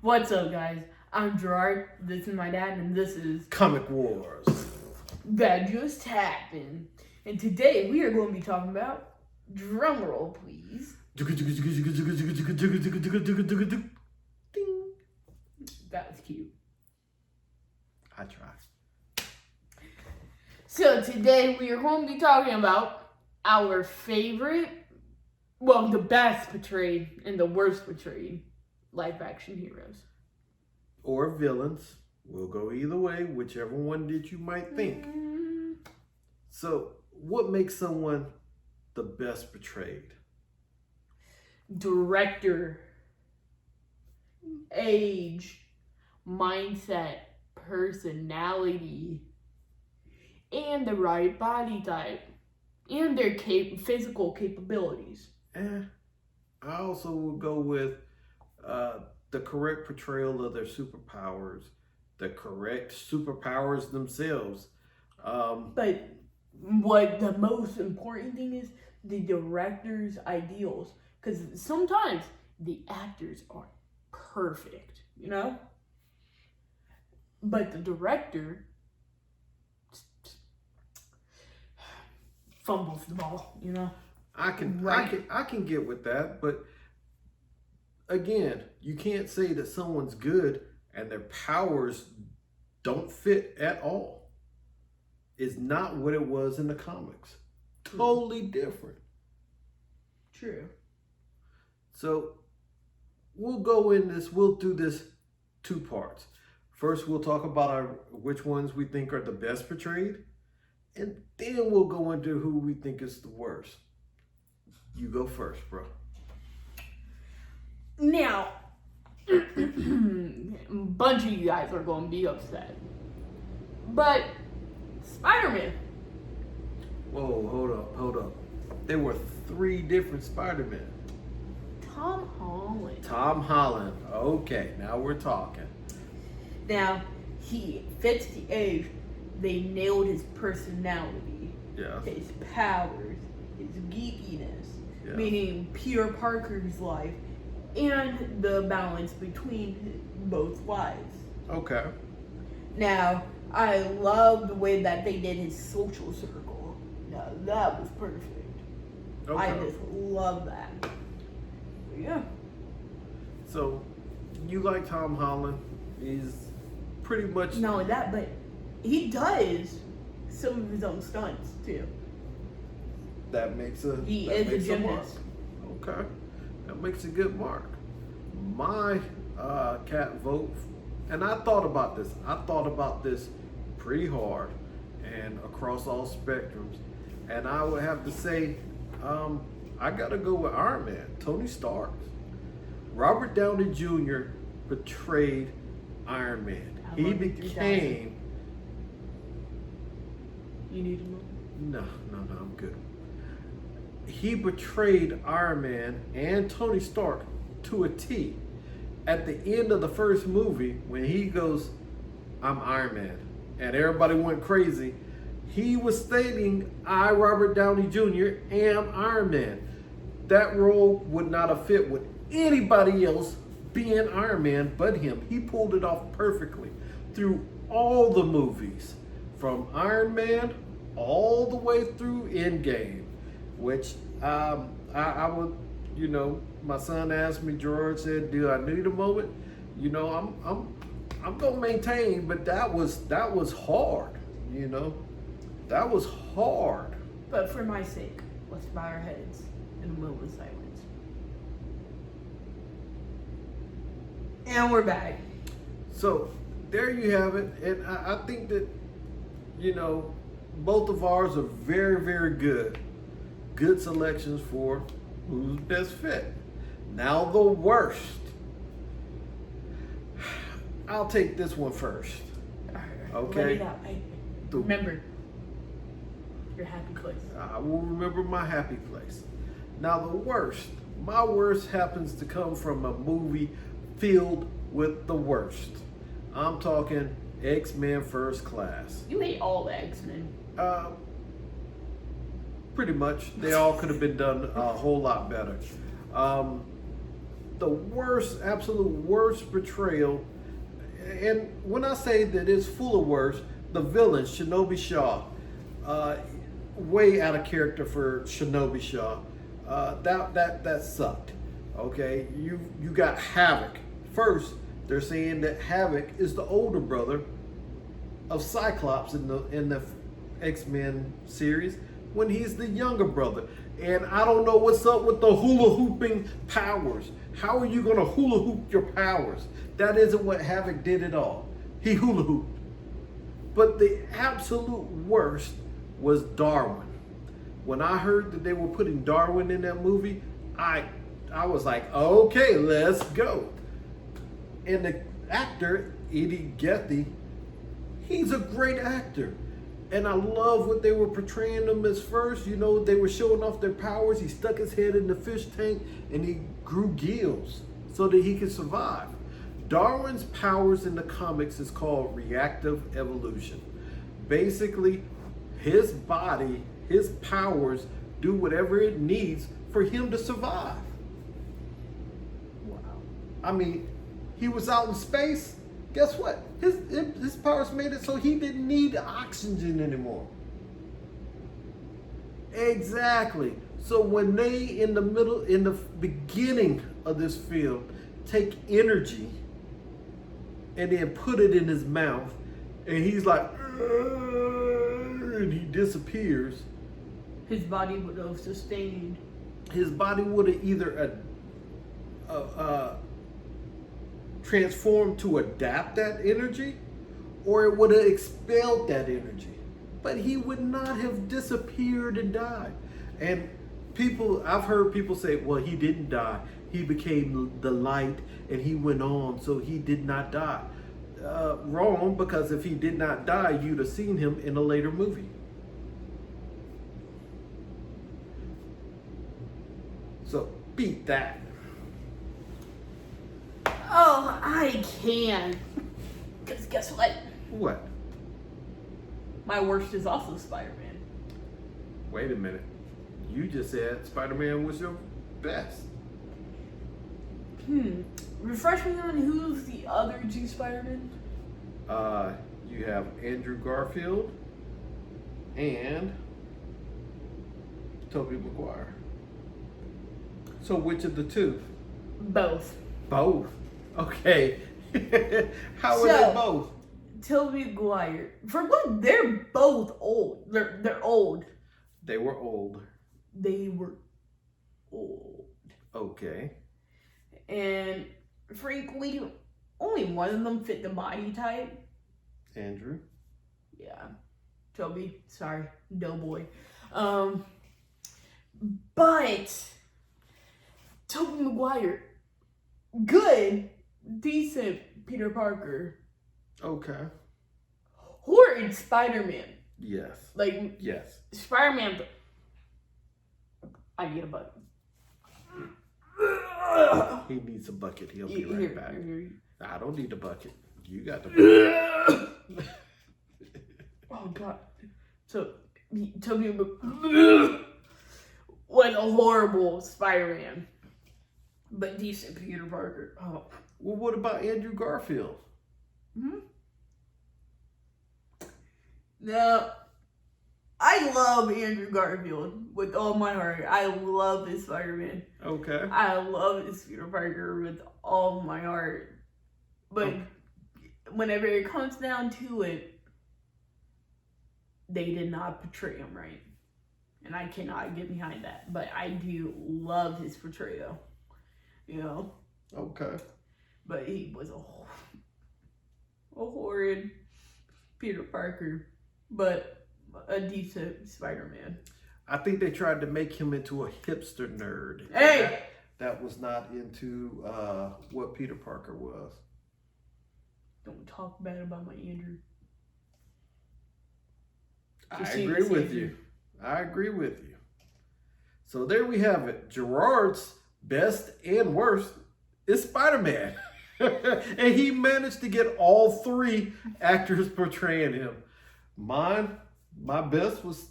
What's up, guys? I'm Gerard. This is my dad, and this is Comic Wars. That Just Happened. And today we are going to be talking about, drum roll, please. That was cute. I tried. So today we are going to be talking about our favorite, the best portrayed and the worst portrayed live-action heroes. Or villains. We'll go either way, whichever one that you might think. So, what makes someone the best portrayed? Director, age, mindset, personality, and the right body type, and their physical capabilities. I also will go with the correct portrayal of their superpowers, the correct superpowers themselves. But what the most important thing is the director's ideals, because sometimes the actors are perfect, but the director fumbles the ball, I can get with that, but again, you can't say that someone's good and their powers don't fit at all. It's not what it was in the comics. Totally different. True. So we'll do this two parts. First, we'll talk about which ones we think are the best portrayed, and then we'll go into who we think is the worst. You go first, bro. Now, a bunch of you guys are going to be upset, but Spider-Man. Whoa, hold up. There were 3 different Spider-Men. Tom Holland. Okay, now we're talking. Now, he fits the age. They nailed his personality, his powers, his geekiness, meaning Peter Parker's life, and the balance between both lives. Okay. Now, I love the way that they did his social circle. Now, that was perfect. Okay. I just love that. Yeah. So, you like Tom Holland? He's pretty much... Not only that, but he does some of his own stunts, too. That makes a... He is a gymnast. Okay. That makes a good mark. My cat vote, and I thought about this pretty hard and across all spectrums, and I would have to say I gotta go with Iron Man, Tony Stark. Robert Downey Jr. portrayed Iron Man. He became... You need a moment? No, I'm good. He portrayed Iron Man and Tony Stark to a T. At the end of the first movie, when he goes, "I'm Iron Man," and everybody went crazy, he was stating, "I, Robert Downey Jr., am Iron Man." That role would not have fit with anybody else being Iron Man but him. He pulled it off perfectly through all the movies, from Iron Man all the way through Endgame, which I would, my son asked me, George said, "Do I need a moment?" I'm gonna maintain, but that was hard, that was hard. But for my sake, let's bow our heads in a moment of silence. And we're back. So there you have it, and I think that both of ours are very, very good selections for who's best fit. Now the worst. I'll take this one first. Okay. Let it out. Remember your happy place. I will remember my happy place. Now the worst. My worst happens to come from a movie filled with the worst. I'm talking X-Men First Class. You hate all the X-Men. Pretty much. They all could have been done a whole lot better. the worst, absolute worst portrayal. And when I say that it's full of worst, the villain, Shinobi Shaw, way out of character for Shinobi Shaw. That sucked. Okay, you got Havoc. First, they're saying that Havoc is the older brother of Cyclops in the X-Men series, when he's the younger brother. And I don't know what's up with the hula hooping powers. How are you gonna hula hoop your powers? That isn't what Havoc did at all. He hula hooped. But the absolute worst was Darwin. When I heard that they were putting Darwin in that movie, I was like, okay, let's go. And the actor, Eddie Gethy, he's a great actor. And I love what they were portraying him as first. You know, they were showing off their powers. He stuck his head in the fish tank and he grew gills so that he could survive. Darwin's powers in the comics is called reactive evolution. Basically, his body, his powers do whatever it needs for him to survive. Wow. I mean, he was out in space. Guess what? His powers made it so he didn't need oxygen anymore. Exactly. So when they in the beginning of this film take energy and then put it in his mouth, and he's like, and he disappears. His body would have sustained. His body would have either transformed to adapt that energy, or it would have expelled that energy. But he would not have disappeared and died. And I've heard people say, well, he didn't die. He became the light and he went on, so he did not die. Wrong, because if he did not die, you'd have seen him in a later movie. So beat that. Oh, I can. Because guess what? What? My worst is also Spider-Man. Wait a minute. You just said Spider-Man was your best. Refresh me on who's the other two Spider-Men? You have Andrew Garfield and Tobey Maguire. So which of the two? Both. Both. Okay. How are they both? Tobey Maguire. For one, they're both old. They're old. They were old. They were old. Okay. And frankly, only one of them fit the body type. Andrew. Yeah. Toby, sorry, Doughboy. But Tobey Maguire, good, decent Peter Parker. Okay. Horrid Spider-Man. Yes. Like, yes. Spider-Man. I need a bucket. He needs a bucket. He'll be right back. I don't need a bucket. You got the bucket. Oh, God. So, Tobey Maguire was a horrible Spider-Man. But decent Peter Parker. Oh. Well, what about Andrew Garfield? Now, I love Andrew Garfield with all my heart. I love his Spider-Man. Okay. I love his Peter Parker with all my heart. But whenever it comes down to it, they did not portray him right. And I cannot get behind that. But I do love his portrayal. You know? Okay. But he was a horrid Peter Parker. But a decent Spider-Man. I think they tried to make him into a hipster nerd. Hey! That was not into what Peter Parker was. Don't talk bad about my Andrew. I agree with you. I agree with you. So there we have it. Gerard's best and worst is Spider-Man. And he managed to get all three actors portraying him. My best was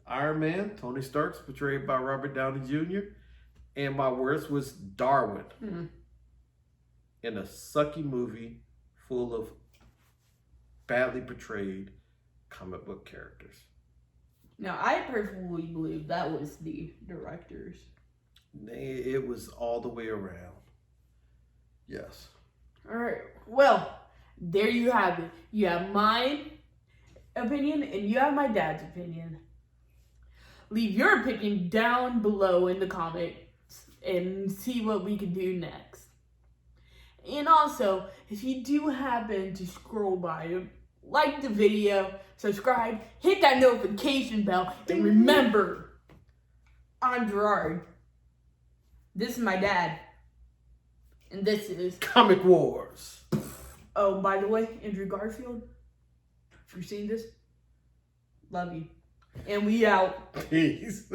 Iron Man, Tony Stark's portrayed by Robert Downey Jr. And my worst was Darwin. in a sucky movie full of badly portrayed comic book characters. Now, I personally believe that was the directors. It was all the way around. Yes. All right. Well, there you have it. You have my opinion and you have my dad's opinion. Leave your opinion down below in the comments and see what we can do next. And also, if you do happen to scroll by, like the video, subscribe, hit that notification bell, and remember, I'm Gerard. This is my dad. And this is Comic Wars. Oh, by the way, Andrew Garfield, if you're seeing this, love you. And we out. Peace.